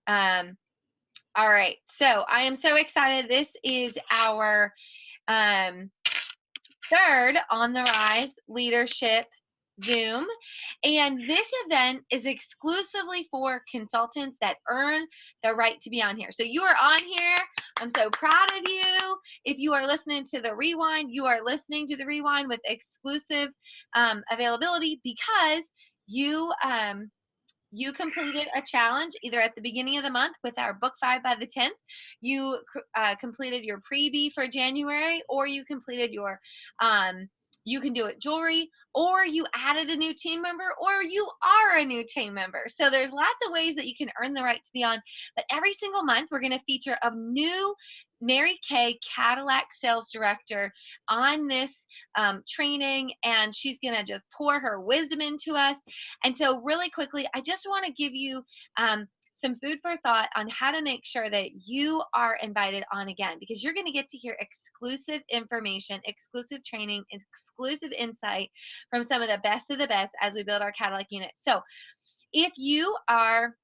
All right, so I am so excited. This is our third On the Rise Leadership Zoom. And this event is exclusively for consultants that earn the right to be on here. So you are on here. I'm so proud of you. If you are listening to the rewind, you are listening to the rewind with exclusive availability because you completed a challenge either at the beginning of the month with our book 5 by the 10th. You completed your preview for January, or you completed your you can do it jewelry, or you added a new team member, or you are a new team member. So there's lots of ways that you can earn the right to be on. But every single month, we're going to feature a new Mary Kay Cadillac sales director on this training, and she's going to just pour her wisdom into us. And so really quickly, I just want to give you some food for thought on how to make sure that you are invited on again, because you're going to get to hear exclusive information, exclusive training, exclusive insight from some of the best as we build our Cadillac unit. So if you are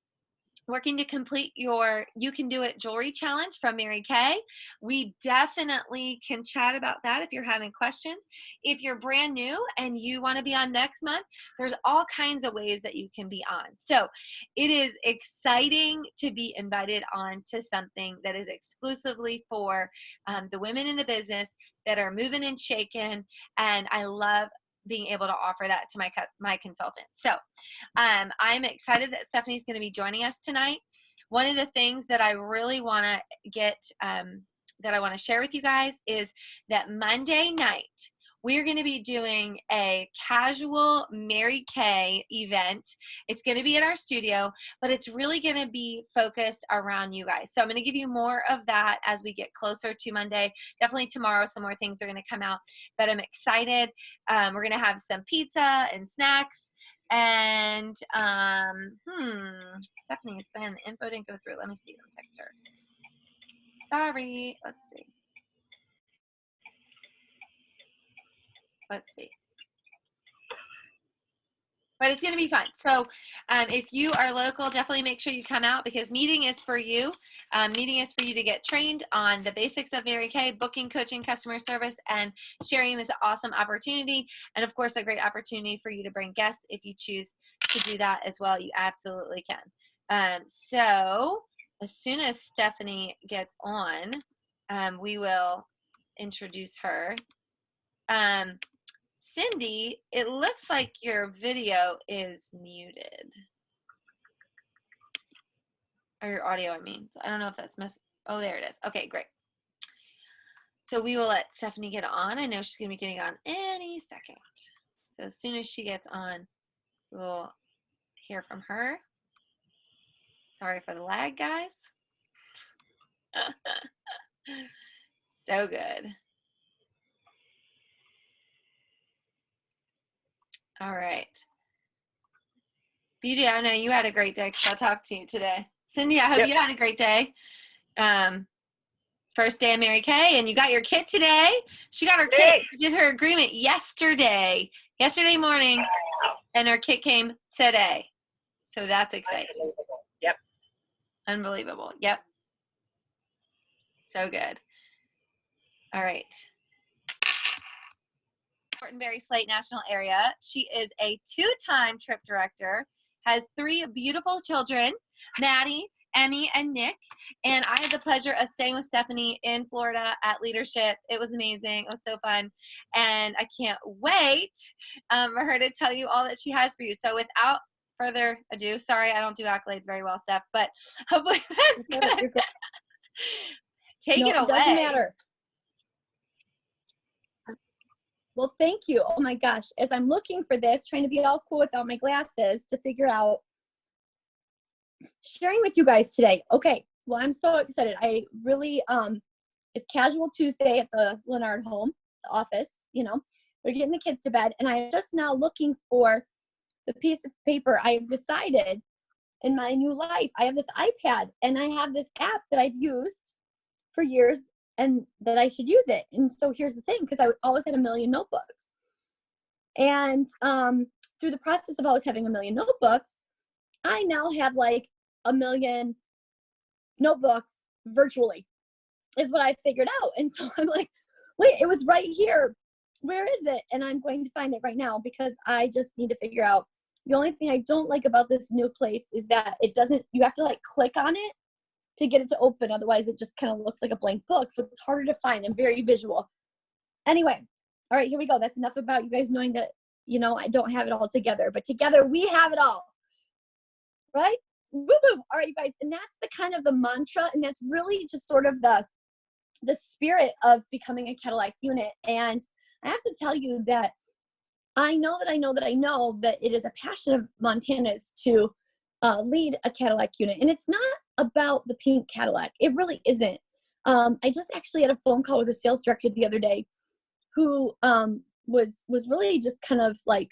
working to complete your You Can Do It jewelry challenge from Mary Kay, we definitely can chat about that if you're having questions. If you're brand new and you want to be on next month, there's all kinds of ways that you can be on. So it is exciting to be invited on to something that is exclusively for the women in the business that are moving and shaking, and I love being able to offer that to my consultants. So I'm excited that Stephanie's going to be joining us tonight. One of the things that I really want to get, that I want to share with you guys is that Monday night, we're going to be doing a casual Mary Kay event. It's going to be at our studio, but it's really going to be focused around you guys. So I'm going to give you more of that as we get closer to Monday. Definitely tomorrow, some more things are going to come out, but I'm excited. We're going to have some pizza and snacks. And Stephanie is saying the info didn't go through. Let me see. Let me text her. Sorry. Let's see. But it's going to be fun. So if you are local, definitely make sure you come out, because meeting is for you. Meeting is for you to get trained on the basics of Mary Kay, booking, coaching, customer service, and sharing this awesome opportunity. And of course, a great opportunity for you to bring guests if you choose to do that as well. You absolutely can. So as soon as Stephanie gets on, we will introduce her. Cindy, it looks like your video is muted. Or your audio, I mean. So I don't know if that's oh, there it is. Okay, great. So we will let Stephanie get on. I know she's going to be getting on any second. So as soon as she gets on, we'll hear from her. Sorry for the lag, guys. So good. All right. BJ, I know you had a great day because I talked to you today. Cindy, I hope you had a great day. First day of Mary Kay, and you got your kit today. She got her kit, did her agreement yesterday morning, and her kit came today. So that's exciting. Unbelievable. Yep. So good. All right. Thorntonberry Slate National Area. She is a 2-time trip director, has 3 beautiful children, Maddie, Emmy, and Nick. And I had the pleasure of staying with Stephanie in Florida at Leadership. It was amazing. It was so fun. And I can't wait for her to tell you all that she has for you. So without further ado, sorry, I don't do accolades very well, Steph, but hopefully that's good. Take it away. It doesn't matter. Well, thank you. Oh my gosh. As I'm looking for this, trying to be all cool without my glasses to figure out sharing with you guys today. Okay. Well, I'm so excited. I really, it's Casual Tuesday at the Leonard home, the office, you know, we're getting the kids to bed, and I'm just now looking for the piece of paper. I've decided in my new life, I have this iPad and I have this app that I've used for years, and that I should use it. And so here's the thing, because I always had a million notebooks. And through the process of always having a million notebooks, I now have like a million notebooks virtually is what I figured out. And so I'm like, wait, it was right here. Where is it? And I'm going to find it right now because I just need to figure out. The only thing I don't like about this new place is that it doesn't, you have to like click on it to get it to open. Otherwise it just kind of looks like a blank book. So it's harder to find and very visual. Anyway, all right, here we go. That's enough about you guys knowing that, I don't have it all together, but together we have it all. Right? Woo woo. All right, you guys. And that's the kind of the mantra. And that's really just sort of the spirit of becoming a Cadillac unit. And I have to tell you that I know that it is a passion of Montana's to lead a Cadillac unit. And it's not about the pink Cadillac. It really isn't. I just actually had a phone call with a sales director the other day who was really just kind of like,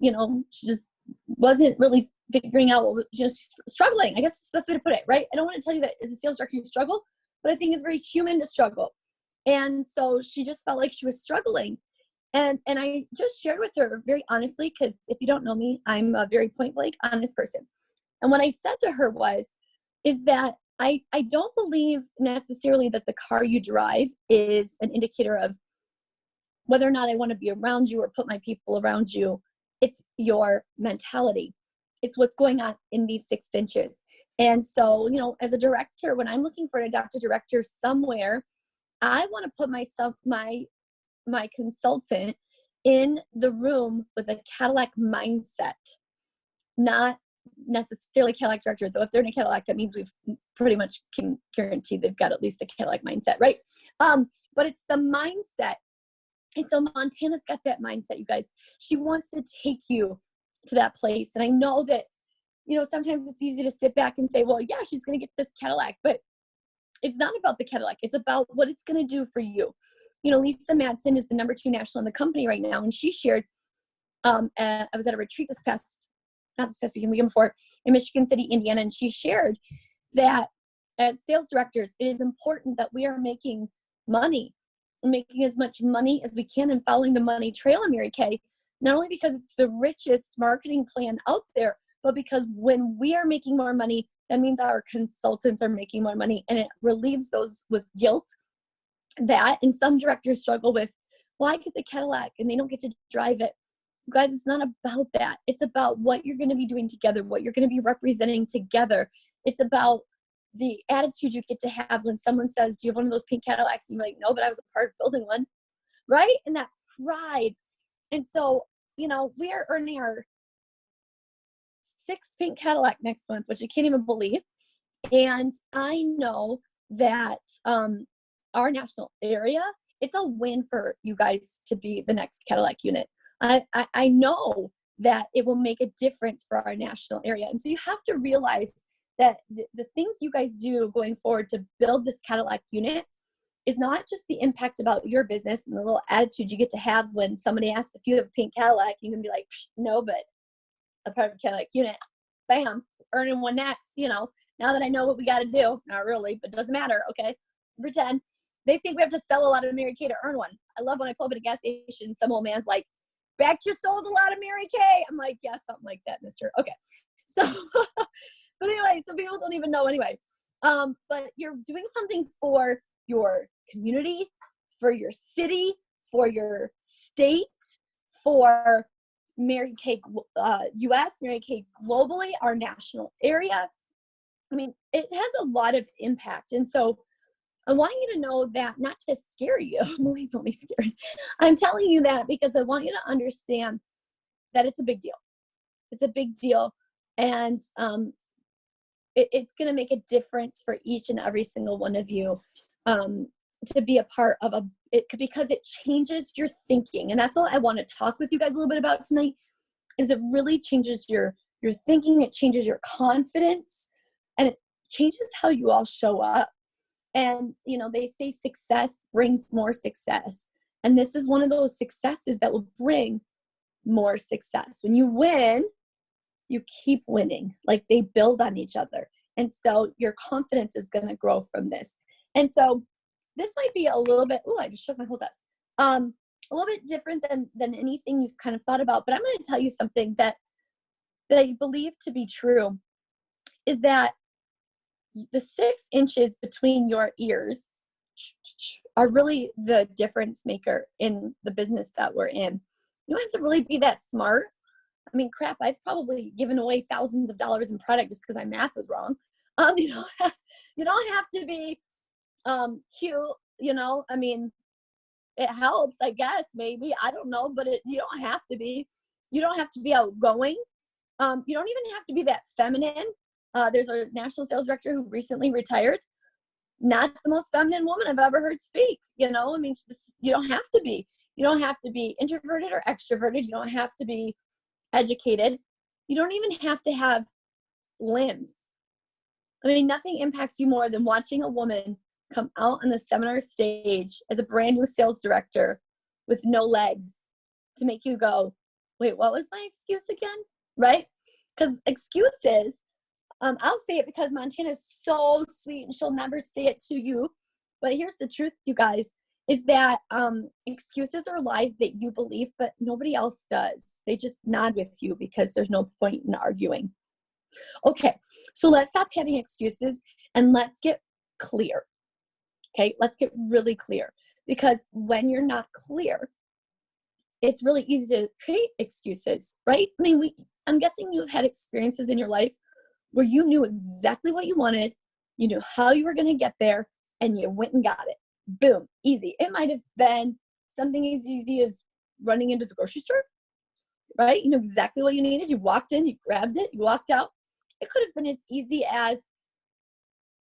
she just wasn't really figuring out what was just struggling. I guess it's the best way to put it, right? I don't want to tell you that as a sales director you struggle, but I think it's very human to struggle. And so she just felt like she was struggling. And I just shared with her very honestly, because if you don't know me, I'm a very point blank honest person. And what I said to her is that I don't believe necessarily that the car you drive is an indicator of whether or not I want to be around you or put my people around you. It's your mentality. It's what's going on in these 6 inches. And so, as a director, when I'm looking for an adopted director somewhere, I want to put myself, my consultant in the room with a Cadillac mindset, not necessarily Cadillac director, though if they're in a Cadillac, that means we've pretty much can guarantee they've got at least a Cadillac mindset, right? But it's the mindset. And so Montana's got that mindset, you guys. She wants to take you to that place. And I know that, sometimes it's easy to sit back and say, well, yeah, she's going to get this Cadillac, but it's not about the Cadillac. It's about what it's going to do for you. Lisa Madsen is the number 2 national in the company right now. And she shared, I was at a retreat not this past weekend, weekend before, in Michigan City, Indiana. And she shared that as sales directors, it is important that we are making money, making as much money as we can and following the money trail in Mary Kay, not only because it's the richest marketing plan out there, but because when we are making more money, that means our consultants are making more money, and it relieves those with guilt. And some directors struggle with, well, I get the Cadillac and they don't get to drive it. You guys, it's not about that. It's about what you're going to be doing together, what you're going to be representing together. It's about the attitude you get to have when someone says, do you have one of those pink Cadillacs? And you're like, no, but I was a part of building one, right? And that pride. And so, we are earning our 6th pink Cadillac next month, which I can't even believe. And I know that our national area, it's a win for you guys to be the next Cadillac unit. I know that it will make a difference for our national area. And so you have to realize that the things you guys do going forward to build this Cadillac unit is not just the impact about your business and the little attitude you get to have when somebody asks if you have a pink Cadillac. You can be like, no, but a part of the Cadillac unit, bam, earning one next, now that I know what we got to do. Not really, but doesn't matter, okay? Pretend. They think we have to sell a lot of Mary Kay to earn one. I love when I pull up at a gas station, some old man's like, bet you sold a lot of Mary Kay. I'm like, yeah, something like that, mister. Okay. So, but anyway, so people don't even know anyway. But you're doing something for your community, for your city, for your state, for Mary Kay US, Mary Kay globally, our national area. I mean, it has a lot of impact. And so I want you to know that, not to scare you. I'm always only scared. I'm telling you that because I want you to understand that it's a big deal. It's a big deal. And it's going to make a difference for each and every single one of you to be a part of because it changes your thinking. And that's what I want to talk with you guys a little bit about tonight, is it really changes your thinking. It changes your confidence, and it changes how you all show up. And, they say success brings more success. And this is one of those successes that will bring more success. When you win, you keep winning. Like, they build on each other. And so your confidence is going to grow from this. And so this might be a little bit, I just shook my whole desk. A little bit different than anything you've kind of thought about. But I'm going to tell you something that I believe to be true, is that the 6 inches between your ears are really the difference maker in the business that we're in. You don't have to really be that smart. I mean, crap, I've probably given away thousands of dollars in product just because my math was wrong. You know, you don't have to be cute, you know. I mean, it helps, I guess, maybe. I don't know, but you don't have to be. You don't have to be outgoing. You don't even have to be that feminine. There's a national sales director who recently retired. Not the most feminine woman I've ever heard speak. You know, I mean, you don't have to be. You don't have to be introverted or extroverted. You don't have to be educated. You don't even have to have limbs. I mean, nothing impacts you more than watching a woman come out on the seminar stage as a brand new sales director with no legs to make you go, wait, what was my excuse again? Right? Because excuses, I'll say it because Montana is so sweet and she'll never say it to you. But here's the truth, you guys, is that excuses are lies that you believe, but nobody else does. They just nod with you because there's no point in arguing. Okay, so let's stop having excuses and let's get clear. Okay, let's get really clear, because when you're not clear, it's really easy to create excuses, right? I mean, I'm guessing you've had experiences in your life where you knew exactly what you wanted, you knew how you were going to get there, and you went and got it. Boom, easy. It might have been something as easy as running into the grocery store, right? You know exactly what you needed. You walked in, you grabbed it, you walked out. It could have been as easy as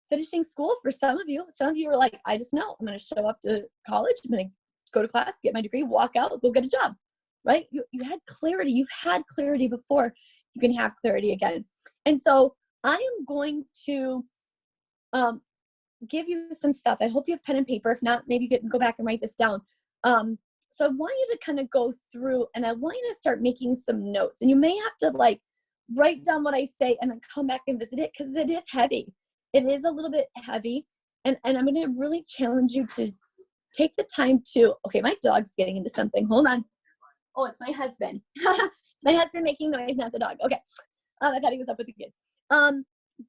finishing school for some of you. Some of you were like, I just know I'm going to show up to college. I'm going to go to class, get my degree, walk out, go get a job, right? You had clarity. You've had clarity before. You can have clarity again. And so I am going to give you some stuff. I hope you have pen and paper. If not, maybe you can go back and write this down. So I want you to kind of go through, and I want you to start making some notes. And you may have to like write down what I say and then come back and visit it, because it is heavy. It is a little bit heavy. And I'm going to really challenge you to take the time to, okay, my dog's getting into something. Hold on. Oh, it's my husband. It's my husband making noise, not the dog. Okay. I thought he was up with the kids.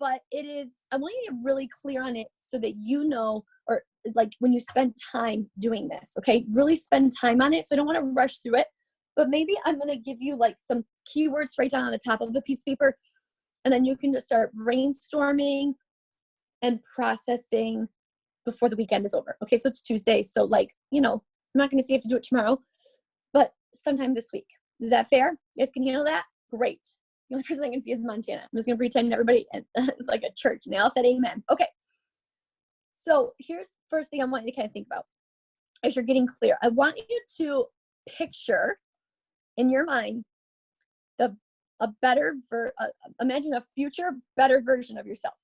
But it is, I want you to get really clear on it so that you know, or like when you spend time doing this, okay, really spend time on it. So I don't want to rush through it, but maybe I'm going to give you like some keywords right down on the top of the piece of paper. And then you can just start brainstorming and processing before the weekend is over. Okay. So it's Tuesday. So like, you know, I'm not going to say you have to do it tomorrow, but sometime this week. Is that fair? You guys can handle that? Great. The only person I can see is Montana. I'm just going to pretend everybody is like a church and they all said amen. Okay. So here's the first thing I want you to kind of think about as you're getting clear. I want you to picture in your mind imagine a future better version of yourself.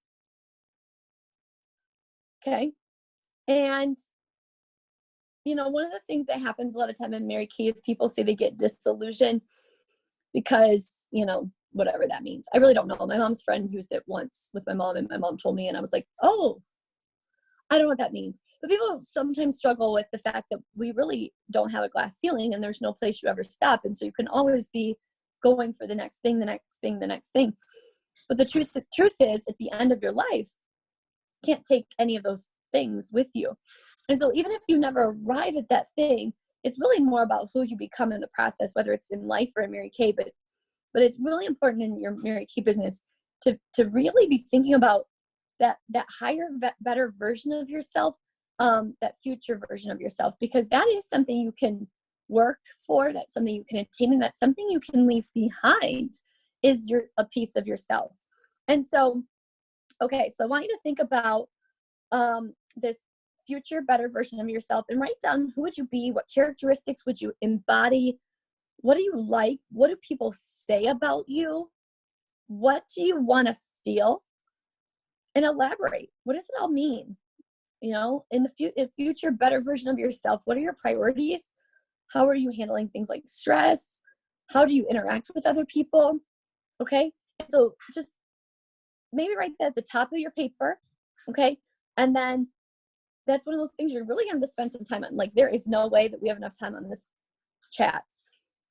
Okay. And you know, one of the things that happens a lot of time in Mary Kay is people say they get disillusioned because, you know, whatever that means. I really don't know. My mom's friend used it once with my mom, and my mom told me, and I was like, oh, I don't know what that means. But people sometimes struggle with the fact that we really don't have a glass ceiling and there's no place you ever stop. And so you can always be going for the next thing, the next thing, the next thing. But the truth is, at the end of your life, you can't take any of those things with you. And so even if you never arrive at that thing, it's really more about who you become in the process, whether it's in life or in Mary Kay. But it's really important in your Mary Kay business to really be thinking about that higher, better version of yourself, that future version of yourself, because that is something you can work for. That's something you can attain, and that's something you can leave behind, is a piece of yourself. And so, okay, so I want you to think about this future better version of yourself and write down, who would you be? What characteristics would you embody? What do you like? What do people say about you? What do you want to feel? And elaborate. What does it all mean? You know, in the future better version of yourself, what are your priorities? How are you handling things like stress? How do you interact with other people? Okay. So just maybe write that at the top of your paper. Okay. And then that's one of those things you're really going to spend some time on. Like, there is no way that we have enough time on this chat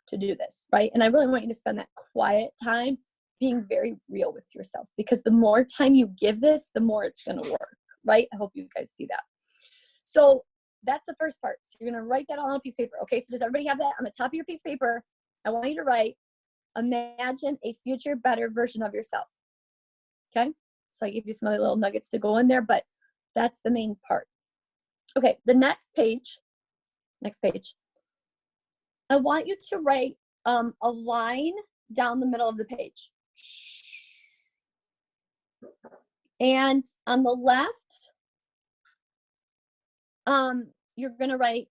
to do this, right? And I really want you to spend that quiet time, being very real with yourself, because the more time you give this, the more it's going to work, right? I hope you guys see that. So that's the first part. So you're going to write that all on a piece of paper. Okay, so does everybody have that on the top of your piece of paper? I want you to write, imagine a future better version of yourself. Okay, so I gave you some other little nuggets to go in there, but that's the main part. Okay, the next page, I want you to write a line down the middle of the page. And on the left, you're going to write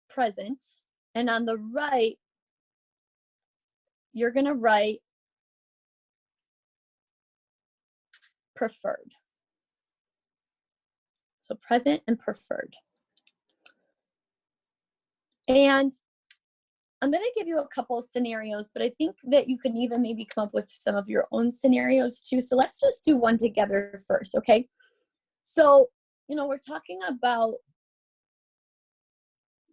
present. And on the right, you're going to write preferred. So present and preferred. And I'm going to give you a couple of scenarios, but I think that you can even maybe come up with some of your own scenarios too. So let's just do one together first, okay? So, you know, we're talking about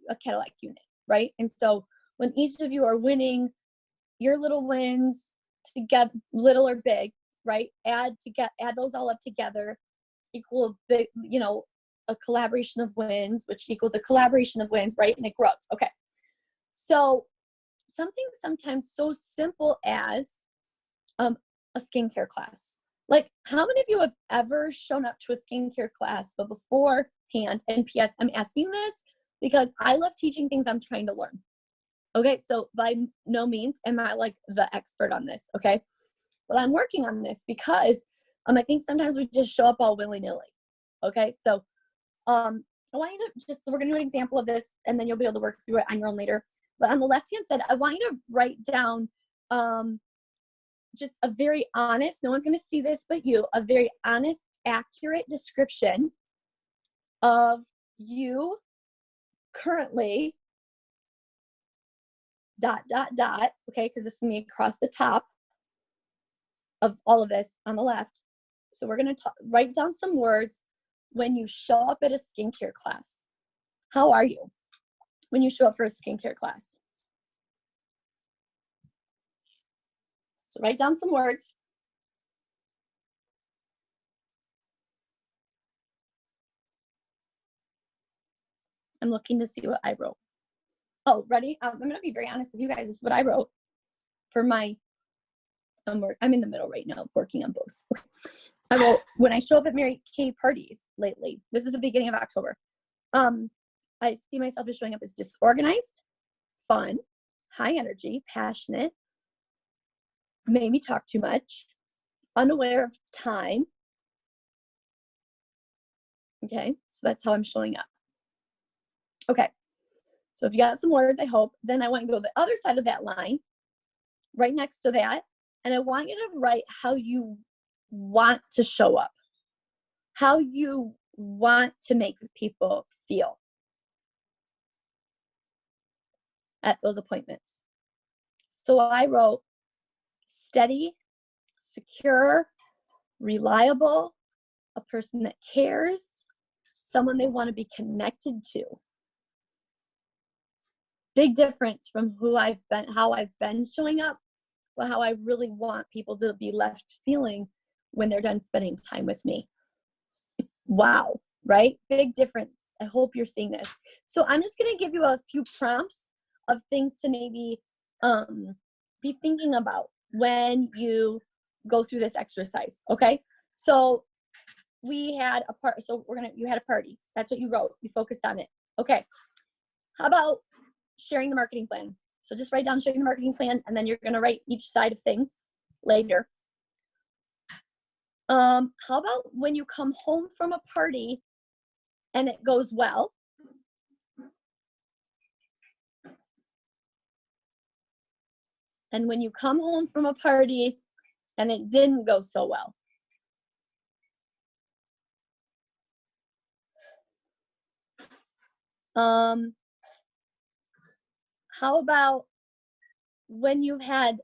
a Cadillac unit, right? And so when each of you are winning your little wins together, little or big, right? Add those all up together, equal big, you know, a collaboration of wins, which equals a collaboration of wins, right? And it grows. Okay. So something sometimes so simple as a skincare class. Like, how many of you have ever shown up to a skincare class, but beforehand, and PS, I'm asking this because I love teaching things I'm trying to learn. Okay, so by no means am I like the expert on this, okay? But I'm working on this because I think sometimes we just show up all willy-nilly, okay? So I want you to so we're gonna do an example of this, and then you'll be able to work through it on your own later. But on the left-hand side, I want you to write down just a very honest, no one's gonna see this but you, a very honest, accurate description of you currently, ... okay, because this is me across the top of all of this on the left. So we're gonna write down some words when you show up at a skincare class. How are you when you show up for a skincare class? So write down some words. I'm looking to see what I wrote. Oh, ready? I'm going to be very honest with you guys. This is what I wrote for my I'm in the middle right now, working on both. Okay. I wrote, when I show up at Mary Kay parties lately, this is the beginning of October, I see myself as showing up as disorganized, fun, high energy, passionate, made me talk too much, unaware of time. Okay, so that's how I'm showing up. Okay, so if you got some words, I hope, then I want you to go to the other side of that line, right next to that, and I want you to write how you want to show up, how you want to make people feel at those appointments. So I wrote steady, secure, reliable, a person that cares, someone they want to be connected to. Big difference from how I've been showing up, but how I really want people to be left feeling when they're done spending time with me. Wow, right? Big difference. I hope you're seeing this. So I'm just going to give you a few prompts of things to maybe be thinking about when you go through this exercise, okay? So we had you had a party. That's what you wrote. You focused on it. Okay. How about sharing the marketing plan? So just write down sharing the marketing plan, and then you're going to write each side of things later. How about when you come home from a party and it goes well? And when you come home from a party and it didn't go so well? How about when you've had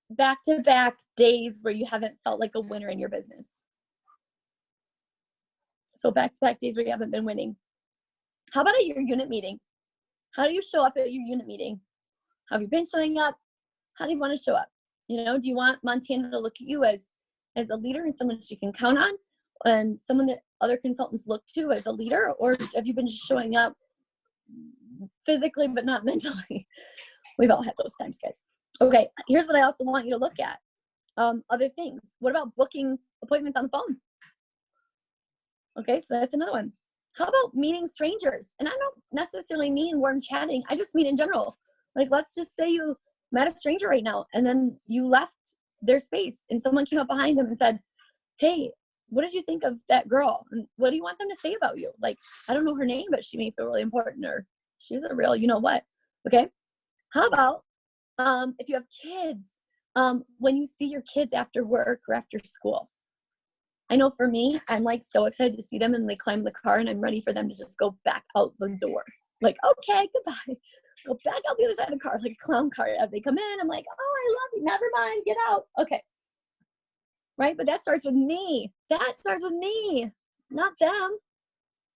back-to-back days where you haven't felt like a winner in your business? So back-to-back days where you haven't been winning. How about at your unit meeting? How do you show up at your unit meeting? Have you been showing up? How do you want to show up? You know, do you want Montana to look at you as a leader and someone she can count on, and someone that other consultants look to as a leader? Or have you been showing up physically but not mentally? We've all had those times, guys. Okay, here's what I also want you to look at. Other things. What about booking appointments on the phone? Okay, so that's another one. How about meeting strangers? And I don't necessarily mean warm chatting. I just mean in general. Like, let's just say you met a stranger right now, and then you left their space, and someone came up behind them and said, hey, what did you think of that girl? And what do you want them to say about you? Like, I don't know her name, but she may feel really important, or she's a real, you know what? Okay. How about if you have kids, when you see your kids after work or after school? I know for me, I'm like so excited to see them, and they climb the car and I'm ready for them to just go back out the door. Like, okay, goodbye. Go back out the other side of the car, like a clown car. As they come in, I'm like, oh, I love you. Never mind. Get out. Okay. Right? But that starts with me. That starts with me, not them.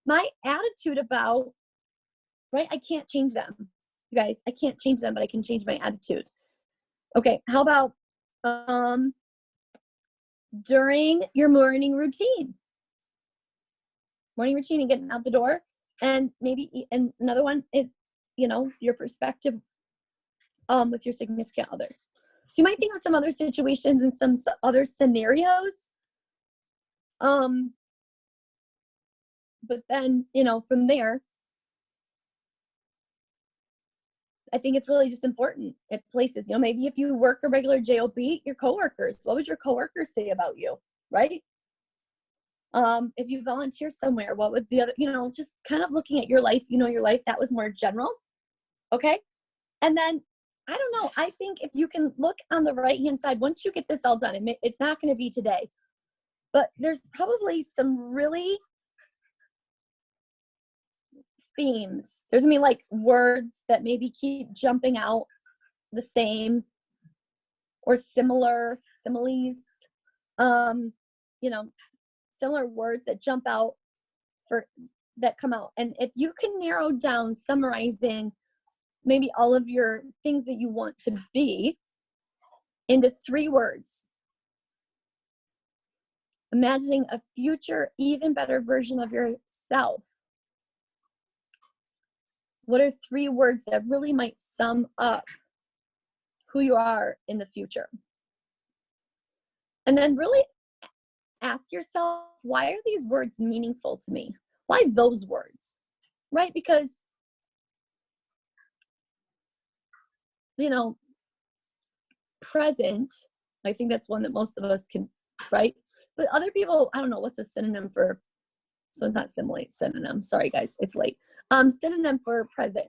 My attitude about, right? I can't change them. You guys, I can't change them, but I can change my attitude. Okay. How about during your morning routine and getting out the door? And maybe, and another one is, you know, your perspective with your significant other. So you might think of some other situations and some other scenarios. But then, you know, from there, I think it's really just important at places, you know, maybe if you work a regular job, your coworkers, what would your coworkers say about you? Right? If you volunteer somewhere, what would the other, you know, just kind of looking at your life, you know, your life, that was more general. Okay. And then, I don't know, I think if you can look on the right-hand side, once you get this all done, it's not going to be today, but there's probably some really themes. There's gonna be like words that maybe keep jumping out the same or similar, similes, you know, similar words that jump out that come out. And if you can narrow down summarizing maybe all of your things that you want to be into 3 words, imagining a future, even better version of yourself. What are 3 words that really might sum up who you are in the future? And then really ask yourself, why are these words meaningful to me? Why those words? Right? Because, you know, present, I think that's one that most of us can, right? But other people, I don't know, what's a synonym for, so it's not simulate, synonym. Sorry guys, it's late. Synonym for present,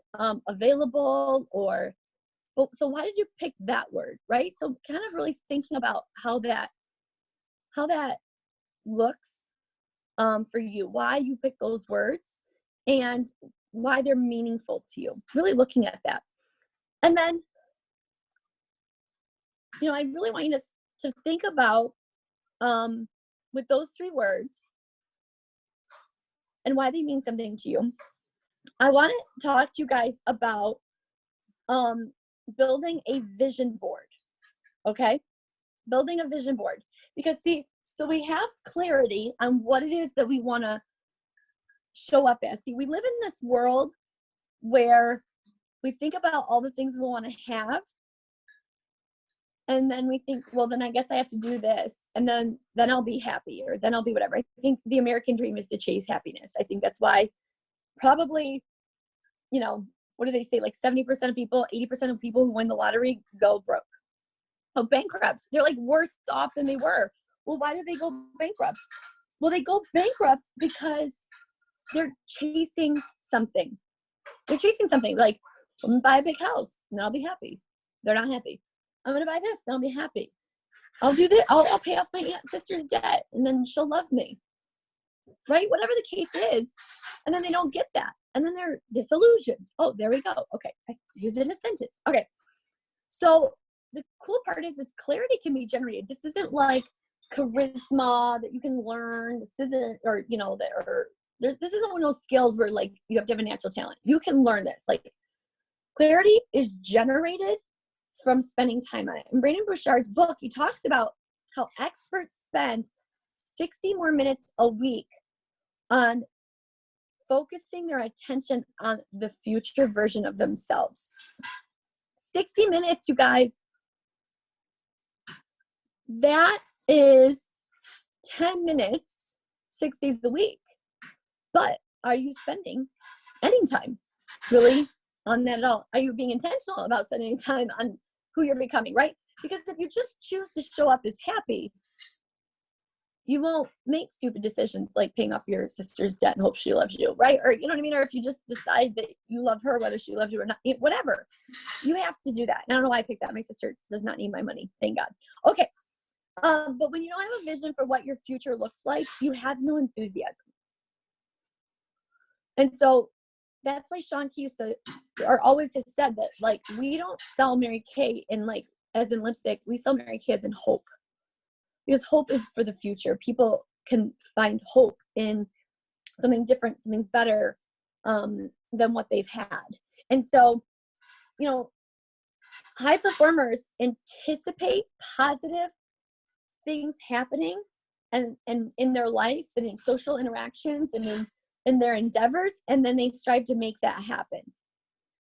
available, or, so why did you pick that word, right? So kind of really thinking about how that looks for you, why you pick those words, and why they're meaningful to you. Really looking at that. And then, you know, I really want you to think about with those 3 words and why they mean something to you. I want to talk to you guys about building a vision board. Okay? Building a vision board. Because see, so we have clarity on what it is that we want to show up as. See, we live in this world where we think about all the things we want to have, and then we think, well, then I guess I have to do this, and then I'll be happy, or then I'll be whatever. I think the American dream is to chase happiness. I think that's why probably, you know, what do they say? Like 70% of people, 80% of people who win the lottery go broke. Oh, bankrupt. They're like worse off than they were. Well, why do they go bankrupt? Well, they go bankrupt because they're chasing something. They're chasing something like, I'm going to buy a big house and I'll be happy. They're not happy. I'm going to buy this and I'll be happy. I'll do this. I'll pay off my aunt sister's debt and then she'll love me. Right? Whatever the case is. And then they don't get that. And then they're disillusioned. Oh, there we go. Okay. I used it in a sentence. Okay. So the cool part is this clarity can be generated. This isn't like charisma that you can learn. This isn't, or, you know, this isn't one of those skills where like you have to have a natural talent. You can learn this. Like clarity is generated from spending time on it. In Brandon Bouchard's book, he talks about how experts spend 60 more minutes a week on focusing their attention on the future version of themselves. 60 minutes, you guys. That is 10 minutes, 6 days a week. But are you spending any time really on that at all? Are you being intentional about spending time on who you're becoming, right? Because if you just choose to show up as happy, you won't make stupid decisions like paying off your sister's debt and hope she loves you, right? Or you know what I mean? Or if you just decide that you love her, whether she loves you or not, whatever. You have to do that. And I don't know why I picked that. My sister does not need my money. Thank God. Okay. But when you don't have a vision for what your future looks like, you have no enthusiasm. And so that's why Sean Key used to, or always has said that, like, we don't sell Mary Kay in like, as in lipstick, we sell Mary Kay as in hope. Because hope is for the future. People can find hope in something different, something better than what they've had. And so, you know, high performers anticipate positive things happening and in their life and in social interactions and in their endeavors, and then they strive to make that happen.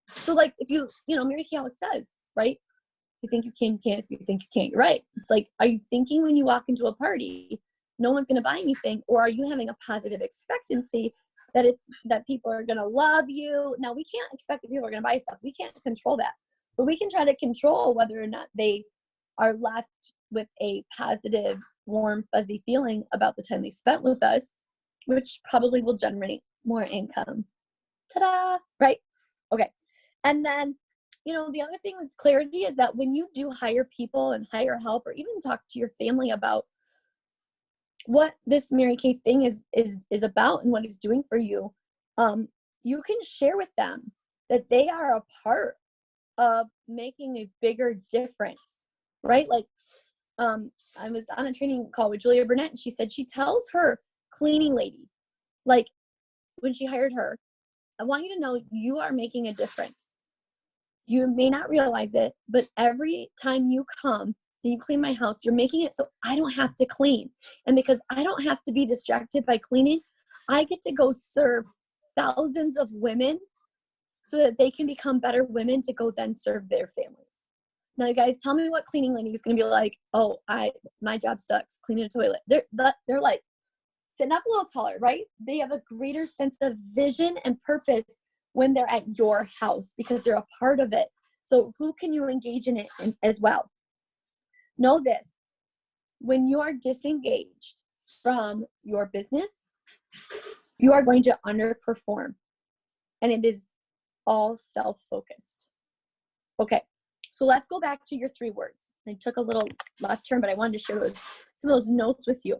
So like if you know, Mary Kay always says, right? If you think you can, you can. If you think you can't, you're right. It's like, are you thinking when you walk into a party, no one's going to buy anything? Or are you having a positive expectancy that people are going to love you? Now, we can't expect that people are going to buy stuff. We can't control that. But we can try to control whether or not they are left with a positive, warm, fuzzy feeling about the time they spent with us, which probably will generate more income. Ta-da! Right? Okay. And then, you know, the other thing with clarity is that when you do hire people and hire help, or even talk to your family about what this Mary Kay thing is about and what it's doing for you, you can share with them that they are a part of making a bigger difference, right? Like, I was on a training call with Julia Burnett, and she said she tells her cleaning lady, like, when she hired her, I want you to know you are making a difference. You may not realize it, but every time you come and you clean my house, you're making it so I don't have to clean. And because I don't have to be distracted by cleaning, I get to go serve thousands of women so that they can become better women to go then serve their families. Now, you guys, tell me what cleaning lady is going to be like, oh, my job sucks, cleaning a toilet. They're like sitting up a little taller, right? They have a greater sense of vision and purpose when they're at your house because they're a part of it. So who can you engage in it as well? Know this, when you are disengaged from your business, you are going to underperform. And it is all self-focused. Okay, so let's go back to your 3 words. I took a little left turn, but I wanted to share some of those notes with you.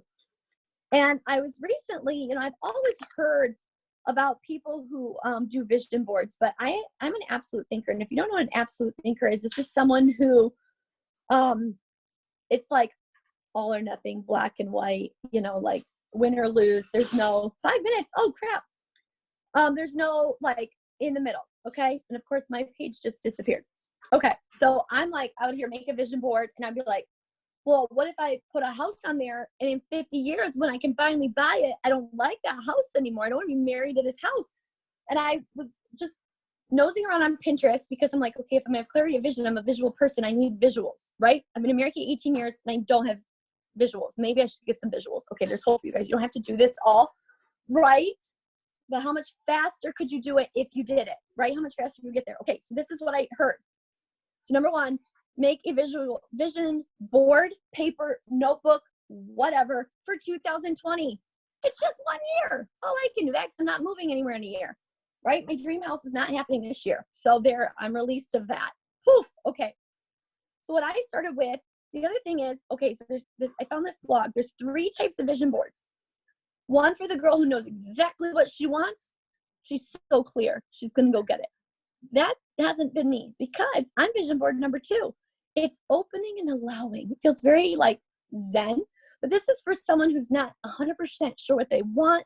And I was recently, you know, I've always heard about people who do vision boards, but I'm an absolute thinker. And if you don't know what an absolute thinker is, this is someone who, it's like all or nothing, black and white, you know, like win or lose. There's no 5 minutes. Oh crap. There's no like in the middle. Okay. And of course my page just disappeared. Okay. So I'm like out here, make a vision board. And I'd be like, well, what if I put a house on there and in 50 years when I can finally buy it, I don't like that house anymore. I don't want to be married to this house. And I was just nosing around on Pinterest because I'm like, okay, if I'm going to have clarity of vision, I'm a visual person. I need visuals, right? I've been in America 18 years and I don't have visuals. Maybe I should get some visuals. Okay, there's hope for you guys. You don't have to do this all, right? But how much faster could you do it if you did it, right? How much faster could you get there? Okay, so this is what I heard. So number 1, make a vision board, paper, notebook, whatever, for 2020. It's just 1 year. All I can do that because I'm not moving anywhere in a year, right? My dream house is not happening this year. So there, I'm released of that. Poof. Okay. So what I started with, the other thing is, okay, so there's this, I found this blog. There's 3 types of vision boards. One for the girl who knows exactly what she wants. She's so clear. She's going to go get it. That hasn't been me because I'm vision board number 2. It's opening and allowing. It feels very like Zen, but this is for someone who's not 100% sure what they want,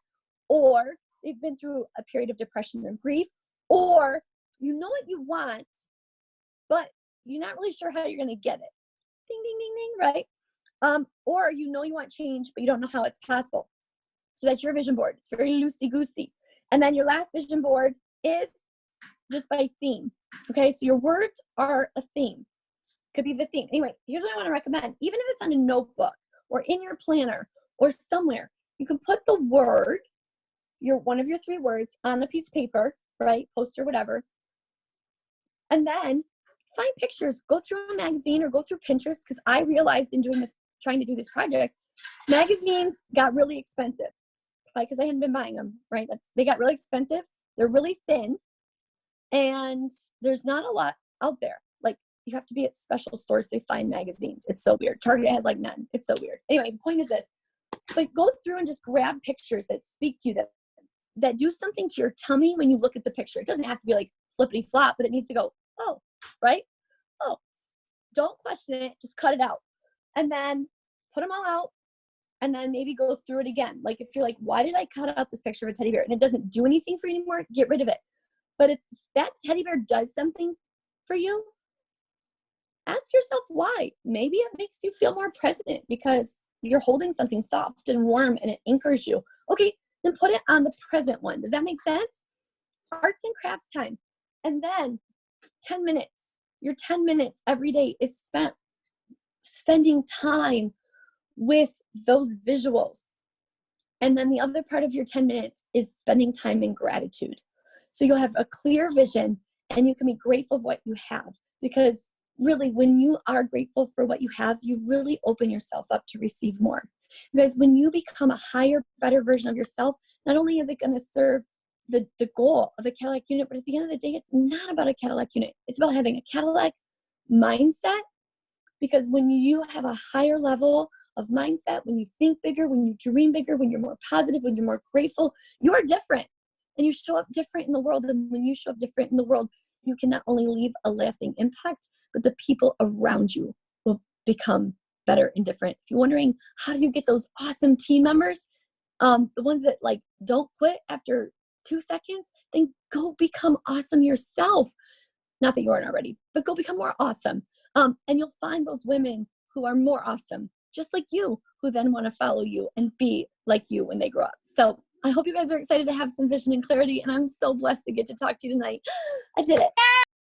or they've been through a period of depression and grief, or you know what you want, but you're not really sure how you're going to get it. Ding, ding, ding, ding, right? Or you know you want change, but you don't know how it's possible. So that's your vision board. It's very loosey-goosey. And then your last vision board is just by theme. Okay, so your words are a theme. Could be the theme. Anyway, here's what I want to recommend. Even if it's on a notebook or in your planner or somewhere, you can put the word, one of your 3 words on a piece of paper, right? Poster, whatever. And then find pictures. Go through a magazine or go through Pinterest, because I realized in trying to do this project, magazines got really expensive, right? Because I hadn't been buying them, right? They got really expensive. They're really thin, and there's not a lot out there. Like, you have to be at special stores to find magazines. It's so weird. Target has like none. It's so weird. Anyway, the point is this. But go through and just grab pictures that speak to you, that do something to your tummy when you look at the picture. It doesn't have to be like flippity flop, but it needs to go, oh, right? Oh, don't question it. Just cut it out. And then put them all out, and then maybe go through it again. Like, if you're like, why did I cut out this picture of a teddy bear and it doesn't do anything for you anymore, get rid of it. But if that teddy bear does something for you, ask yourself why. Maybe it makes you feel more present because you're holding something soft and warm and it anchors you. Okay, then put it on the present one. Does that make sense? Arts and crafts time. And then 10 minutes. Your 10 minutes every day is spent spending time with those visuals. And then the other part of your 10 minutes is spending time in gratitude. So you'll have a clear vision and you can be grateful for what you have. Because really, when you are grateful for what you have, you really open yourself up to receive more. Because when you become a higher, better version of yourself, not only is it going to serve the goal of a Cadillac unit, but at the end of the day, it's not about a Cadillac unit. It's about having a Cadillac mindset. Because when you have a higher level of mindset, when you think bigger, when you dream bigger, when you're more positive, when you're more grateful, you're different. And you show up different in the world. And when you show up different in the world, you can not only leave a lasting impact, but the people around you will become better and different. If you're wondering, how do you get those awesome team members? The ones that like don't quit after 2 seconds, then go become awesome yourself. Not that you aren't already, but go become more awesome. And you'll find those women who are more awesome, just like you, who then want to follow you and be like you when they grow up. So I hope you guys are excited to have some vision and clarity. And I'm so blessed to get to talk to you tonight. I did it.